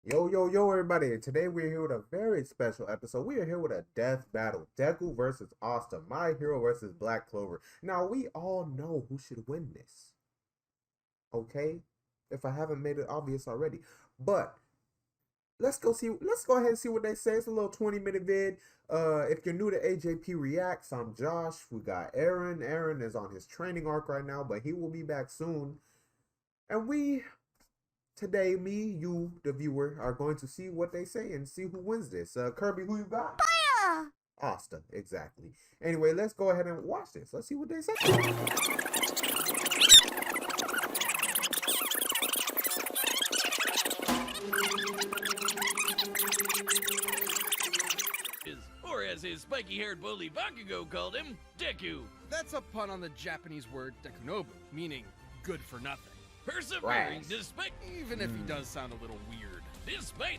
Yo, everybody. Today we're here with a very special episode. We are here with a death battle. Deku versus Asta. My Hero versus Black Clover. Now, we all know who should win this. Okay? If I haven't made it obvious already. But, let's go ahead and see what they say. It's a little 20-minute vid. If you're new to AJP Reacts, I'm Josh. We got Aaron. Aaron is on his training arc right now, but he will be back soon. And today, me, you, the viewer, are going to see what they say and see who wins this. Kirby, who you got? Fire! Asta, exactly. Anyway, let's go ahead and watch this. Let's see what they say. Or as his spiky-haired bully Bakugo called him, Deku. That's a pun on the Japanese word dekunobu, meaning good for nothing. Persevering Right. despite Even if he does sound a little weird.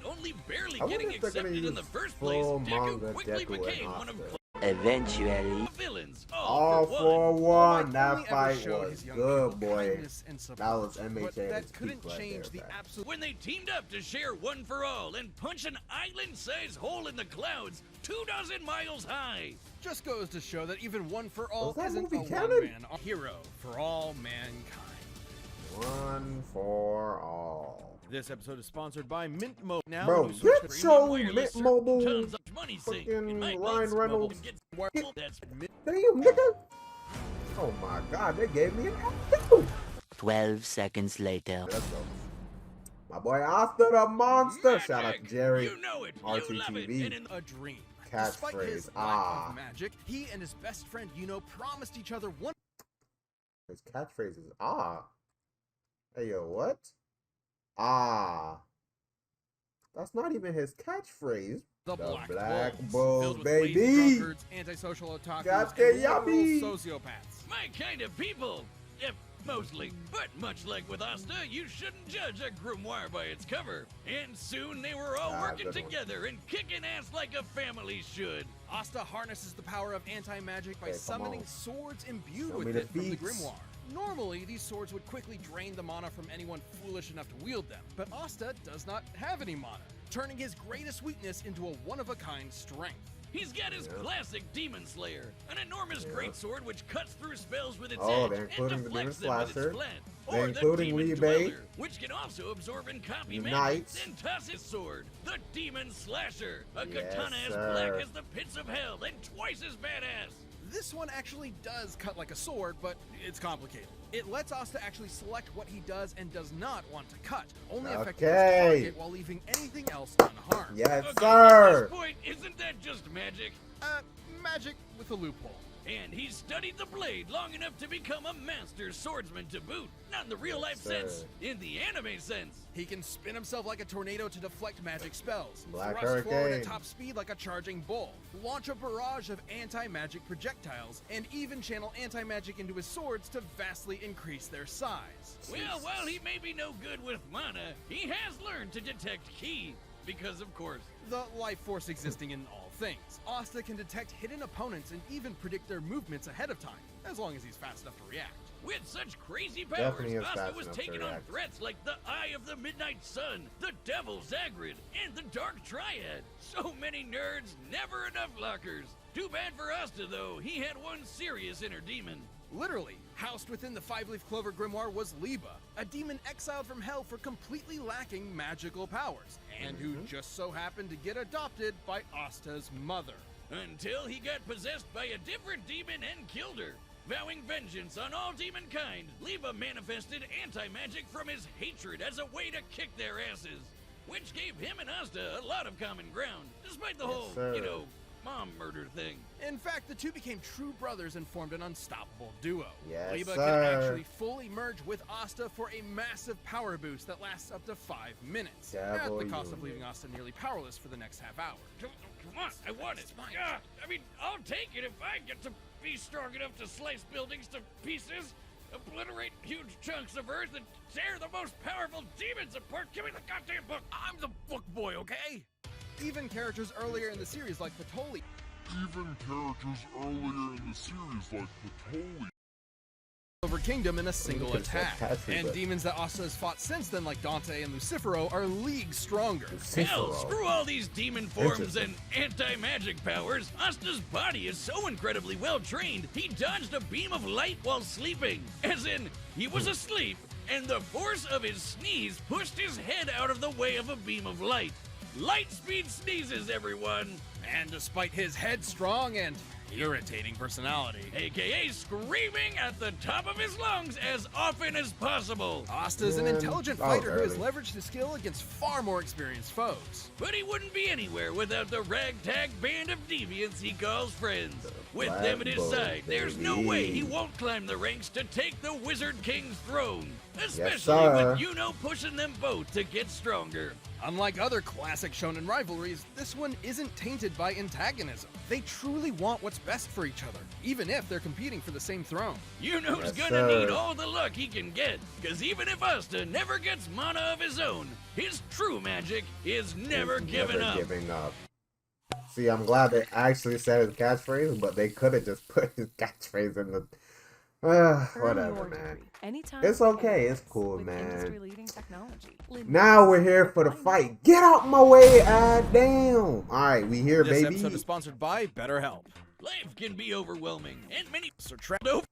only barely I wonder getting if they're gonna accepted in use the first place, full Deku manga quickly Deku and became one of Asta. Eventually. the villains. All for for one. one. Mike That only ever fight showed was his young good, people boy. kindness and support, That was MHA but at that its couldn't peak right change there, the man. absolute. When they teamed up to share One for All and punch an island-sized hole in the clouds 24 miles high. Just goes to show that even One for All Was that isn't movie a canon? one-man hero for all mankind. One for all. This episode is sponsored by Mint Mobile. Now, Bro, when you switch get to your Wireless Mint service, Mobile tons of money sink. fucking In my Ryan case, Reynolds. mobile gets that's Damn, nigga. Oh my god, they gave me an F2. 12 seconds later. Let's go. My boy Asta the Monster. Shout out to magic. Jerry. You know it. You love it. RTTV. And in a dream. Catchphrase, Despite his ah. lack of magic, he and his best friend Yuno promised each other one. His catchphrase is Hey yo, what? Ah. That's not even his catchphrase. The Black Bulls, Bulls, filled with baby. lazy drunkards, antisocial otakus, Got and the literal yummy. sociopaths. my kind of people. Mostly. But much like with Asta, you shouldn't judge a grimoire by its cover. And soon they were all working good one. together and kicking ass like a family should. Asta harnesses the power of anti-magic by Okay, come summoning on. swords imbued Show with me the it from the feats. grimoire. Normally, these swords would quickly drain the mana from anyone foolish enough to wield them, but Asta does not have any mana, turning his greatest weakness into a one-of-a-kind strength. He's got his classic Demon Slayer, an enormous greatsword which cuts through spells with its Oh, edge they're and including the deflects Demon them with Slasher. its flat. They're Or including the Demon Rebate. Dweller, which can also absorb and copy The magic, Knights. then toss his sword, the Demon Slasher, a Yes, katana as sir. black as the pits of hell and twice as badass. This one actually does cut like a sword, but it's complicated. It lets Asta actually select what he does and does not want to cut, only affecting his Okay. target while leaving anything else unharmed. Yes, Okay, sir. At this point, isn't that just magic? Magic with a loophole. And he studied the blade long enough to become a master swordsman to boot. Not in the real-life Yes, sir. sense, in the anime sense. He can spin himself like a tornado to deflect magic spells, Black thrust forward Hurricane. at top speed like a charging bull, launch a barrage of anti-magic projectiles, and even channel anti-magic into his swords to vastly increase their size. Well, while he may be no good with mana, he has learned to detect ki. Because, of course, The life force existing in all things, Asta can detect hidden opponents and even predict their movements ahead of time, as long as he's fast enough to react. with such crazy powers, Definitely is Asta fast was enough to taking on react. threats like the Eye of the Midnight Sun, the Devil Zagrid, and the Dark Triad. So many nerds, never enough lockers. Too bad for Asta, though. He had one serious inner demon. Literally, housed within the five-leaf clover grimoire was Liba, a demon exiled from hell for completely lacking magical powers, and who just so happened to get adopted by Asta's mother. Until he got possessed by a different demon and killed her. Vowing vengeance on all demonkind, Liba manifested anti-magic from his hatred as a way to kick their asses. Which gave him and Asta a lot of common ground, despite the whole, sir. mom murder thing. In fact, the two became true brothers and formed an unstoppable duo. Yes, Liba sir. can actually fully merge with Asta for a massive power boost that lasts up to 5 minutes, at Devil the cost of Union. leaving Asta nearly powerless for the next half hour. Come on, I want it. Yeah, I mean, I'll take it if I get to be strong enough to slice buildings to pieces, obliterate huge chunks of earth, and tear the most powerful demons apart. Give me the goddamn book. I'm the book boy, okay? Even characters earlier in the series like Patoli Clover Kingdom in a single Could've said attack. Patrick, And but- demons that Asta has fought since then, like Dante and Lucifero, are leagues stronger. Hell, Cicero. screw all these demon forms and anti-magic powers. Asta's body is so incredibly well trained, he dodged a beam of light while sleeping. As in, he was asleep, and the force of his sneeze pushed his head out of the way of a beam of light. Light speed sneezes, everyone! And despite his headstrong and irritating personality, AKA screaming at the top of his lungs as often as possible. Asta is an Man, intelligent that was fighter who has early. leveraged his skill against far more experienced foes. But he wouldn't be anywhere without the ragtag band of deviants he calls friends. With Black them at his Bull, side, there's no baby. way he won't climb the ranks to take the Wizard King's throne. Especially sir. with Yuno pushing them both to get stronger. Unlike other classic shonen rivalries, this one isn't tainted by antagonism. They truly want what's best for each other, even if they're competing for the same throne. Yuno's Yes, gonna sir. need all the luck he can get, cause even if Asta never gets mana of his own, his true magic is never giving up. Giving up. See, I'm glad they actually said his catchphrase, but they could have just put his catchphrase in the. Whatever, man. It's okay. It's cool, man. Now we're here for the fight. Get out my way, damn. All right, we here, This baby. episode is sponsored by BetterHelp. Life can be overwhelming, and many So trapped to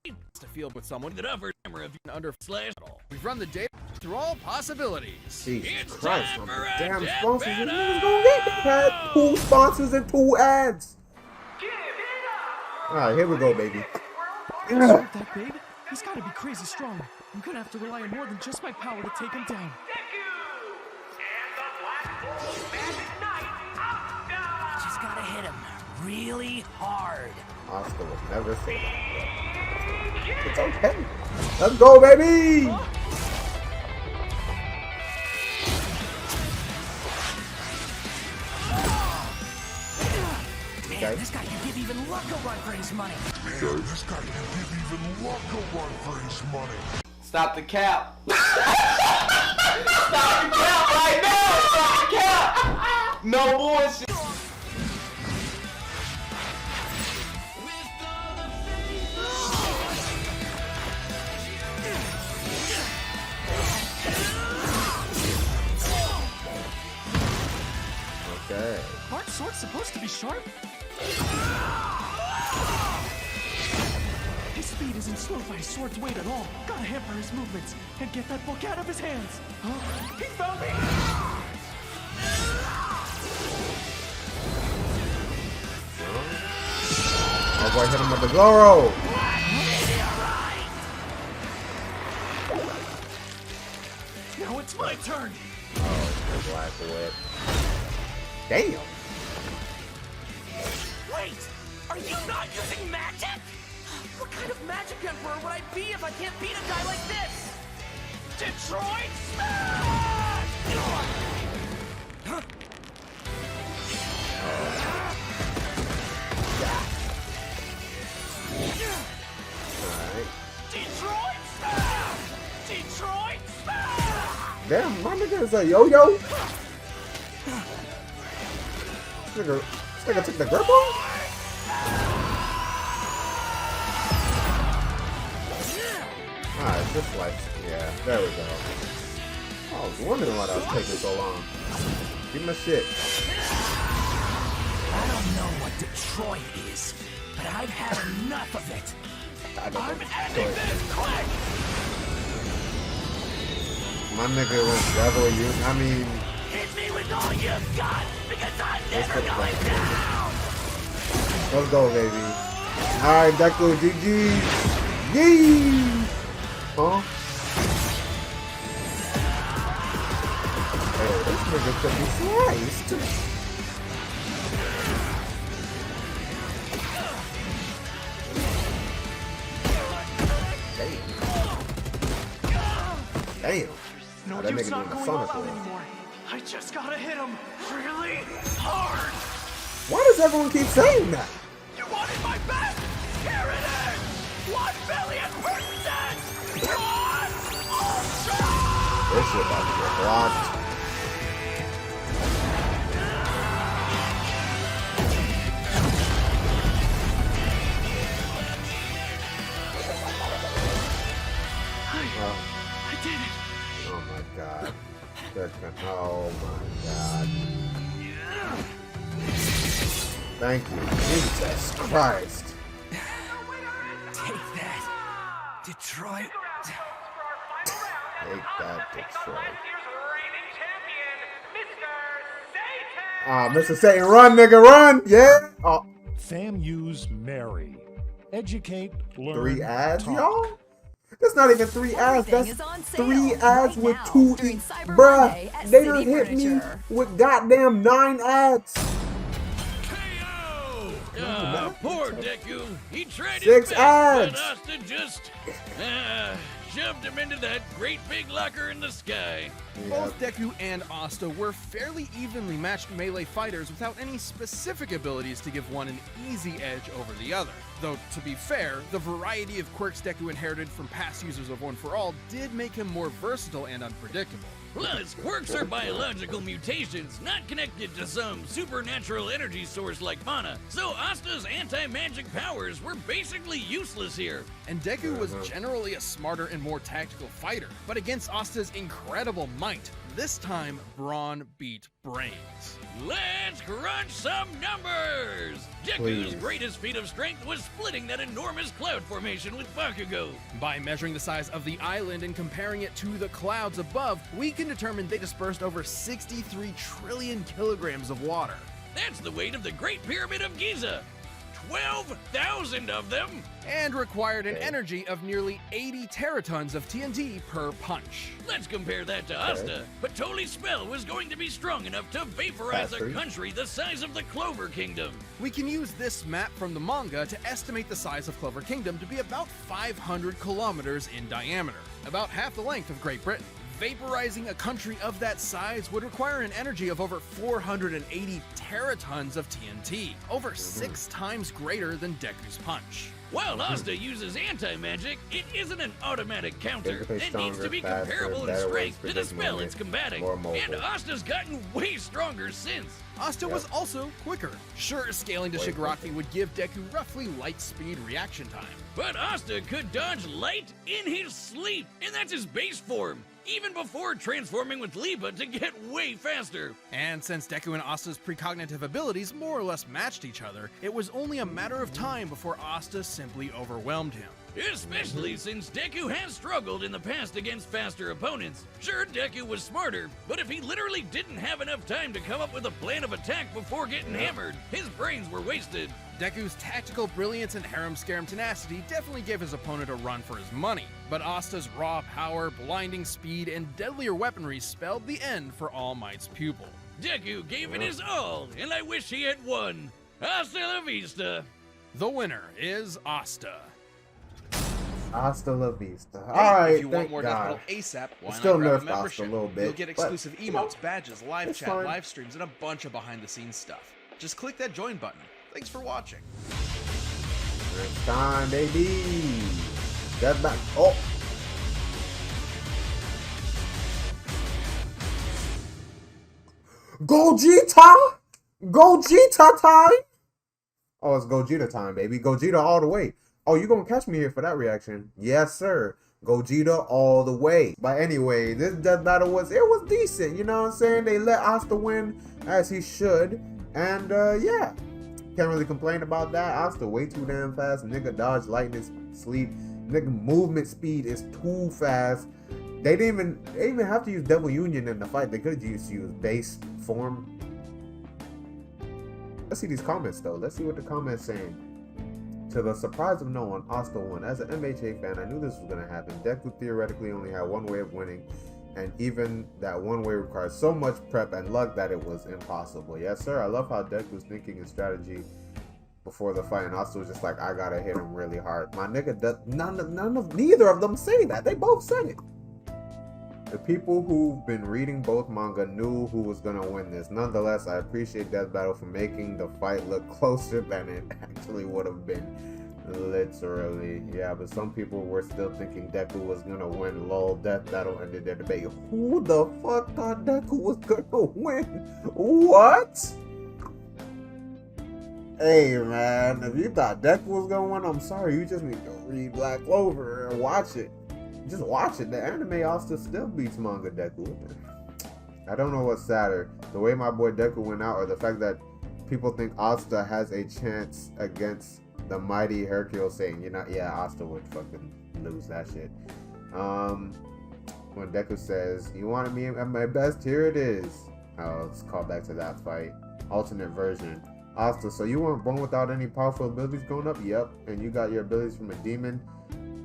field with someone that offers camera view under slash. We've run the data through all possibilities. Jesus It's Christ, time on for the a damn death sponsors. You battle! niggas gonna get me, Pat. 2 sponsors and 2 ads. All right, here we go, baby. Stop that, babe. He's gotta be crazy strong. I'm gonna have to rely on more than just my power to take him down. Just gotta hit him really hard. Asta would never say that. It's okay. Let's go, baby. Okay. This guy can give even luck a run for his money. Stop the cap. Stop the cap right now. Stop the cap. No bullshit. Okay. Aren't swords supposed to be sharp? His speed isn't slowed by his sword's weight at all. Gotta hamper his movements and get that book out of his hands. Huh? He found me! Oh boy, hit him with the Goro. Now it's my turn. Oh, the black whip. Damn. Wait! Are you not using magic? What kind of magic emperor would I be if I can't beat a guy like this? Detroit Smash! Huh? Alright. Detroit Smash! Detroit Smash! Damn, my nigga is a yo-yo. This nigga took the grip off? Alright, just like, yeah, there we go. I was wondering why that was taking so long. Give me my shit. I don't know what Detroit is, but I've had enough of it. I don't I'm know. ending this quick! My nigga was devil you. I mean, Hit me with all you've got, because I'm let's never go, going down! let's go, baby. Alright, Deku, GG. Yee! Huh? Hey, this nigga could be sliced. Damn. No, That dude's nigga not doing going a all Sonic out wall. anymore. I just gotta hit him. Really hard! Why does everyone keep saying that? You wanted my best? Here it is! 1,000,000,000%! Run! Ultra! This shit about to get blocked. did it. Oh my god. Oh my god. Thank you. Jesus Christ. Take that, Detroit. Take that, Detroit. Mr. Satan, run, nigga, run! Yeah! Oh, FAMU's Mary. Educate, learn, 3 ads, talk. y'all? That's not even 3 ads. Everything That's is on sale 3 ads right with now 2 during Cyber Monday Bruh, at they City done hit me Furniture. with goddamn 9 ads. KO! Poor Deku. He tried 6 his best, ads. but Asta just shoved him into that great big locker in the sky. Both Deku and Asta were fairly evenly matched melee fighters without any specific abilities to give one an easy edge over the other. Though, to be fair, the variety of quirks Deku inherited from past users of One for All did make him more versatile and unpredictable. Plus, quirks are biological mutations, not connected to some supernatural energy source like mana. So Asta's anti-magic powers were basically useless here. And Deku was generally a smarter and more tactical fighter, but against Asta's incredible might, this time brawn beat brains. Let's crunch some numbers! Deku's Please. greatest feat of strength was splitting that enormous cloud formation with Bakugo. By measuring the size of the island and comparing it to the clouds above, we can determine they dispersed over 63 trillion kilograms of water. That's the weight of the Great Pyramid of Giza. 12,000 of them! And required an energy of nearly 80 teratons of TNT per punch. Let's compare that to Asta. But Toli's spell was going to be strong enough to vaporize a Factory. country the size of the Clover Kingdom. We can use this map from the manga to estimate the size of Clover Kingdom to be about 500 kilometers in diameter, about half the length of Great Britain. Vaporizing a country of that size would require an energy of over 480 teratons of TNT, over 6 times greater than Deku's punch. While Asta uses anti-magic, it isn't an automatic counter. Basically It needs to be stronger, faster, comparable in better strength to ways the to spell make it's combating. more mobile. And Asta's gotten way stronger since. Asta was also quicker. Sure, scaling to Way Shigaraki quicker. would give Deku roughly light speed reaction time. But Asta could dodge light in his sleep, and that's his base form, even before transforming with Liba to get way faster. And since Deku and Asta's precognitive abilities more or less matched each other, it was only a matter of time before Asta simply overwhelmed him. Especially since Deku has struggled in the past against faster opponents. Sure, Deku was smarter, but if he literally didn't have enough time to come up with a plan of attack before getting hammered, his brains were wasted. Deku's tactical brilliance and harem-scarum tenacity definitely gave his opponent a run for his money, but Asta's raw power, blinding speed, and deadlier weaponry spelled the end for All Might's pupil. Deku gave it his all, and I wish he had won. Hasta la vista. The winner is Asta. Hasta la vista. Hey, Alright, if you want thank more God. Death Metal ASAP, why Still not grab a nerfed Asta a membership? little bit, You'll get but, exclusive you know, emotes, badges, live it's chat, fine. live streams, and a bunch of behind-the-scenes stuff. Just click that join button. Thanks for watching. Next time, baby. That's back. Oh. Gogeta! Gogeta time! Oh, it's Gogeta time, baby. Gogeta all the way. Oh, you gonna catch me here for that reaction? Yes, sir. Gogeta all the way. But anyway, this death battle was decent. You know what I'm saying? They let Asta win as he should. And yeah. Can't really complain about that. Asta way too damn fast. Nigga dodge lightning sleep. Nigga movement speed is too fast. They didn't even have to use Devil Union in the fight. They could have used base form. Let's see these comments though. Let's see what the comments saying. To the surprise of no one, Asta won. As an MHA fan, I knew this was gonna happen. Deku theoretically only had one way of winning, and even that one way required so much prep and luck that it was impossible. Yes, sir. I love how Deku's thinking and strategy before the fight, and Asta was just like, I gotta hit him really hard. My nigga, neither of them say that. They both said it. The people who've been reading both manga knew who was gonna win this. Nonetheless, I appreciate Death Battle for making the fight look closer than it actually would have been. Literally. Yeah, but some people were still thinking Deku was gonna win. Lol, Death Battle ended their debate. Who the fuck thought Deku was gonna win? What? Hey man, if you thought Deku was gonna win, I'm sorry. You just need to read Black Clover and watch it. just watch it. The anime Asta still beats manga Deku. I don't know what's sadder, the way my boy Deku went out, or the fact that people think Asta has a chance against the mighty Hercule, saying, Asta would fucking lose that shit. When Deku says, "You wanted me at my best? Here it is." Oh, let's call back to that fight. Alternate version. Asta, so you weren't born without any powerful abilities growing up? Yep. And you got your abilities from a demon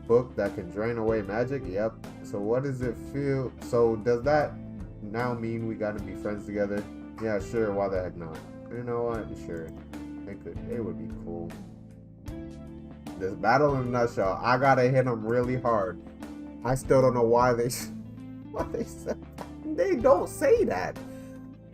book that can drain away magic? Yep. So what does it feel? So does that now mean we gotta be friends together? Yeah, sure. Why the heck not? You know what? Sure. It would be cool. This battle in a nutshell. I gotta hit them really hard. I still don't know why they said they don't say that.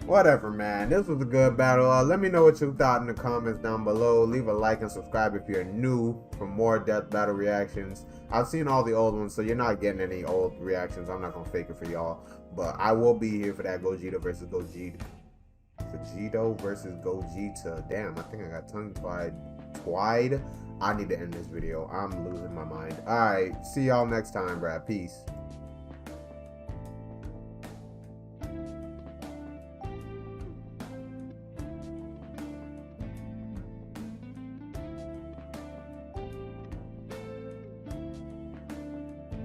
Whatever, man. This was a good battle. Let me know what you thought in the comments down below. Leave a like and subscribe if you're new for more death battle reactions. I've seen all the old ones, so you're not getting any old reactions. I'm not gonna fake it for y'all, but I will be here for that Gogeta versus Gogeta. Vegito versus Gogeta. Damn, I think I got tongue-tied. I need to end this video. I'm losing my mind. Alright, see y'all next time, bruh. Peace.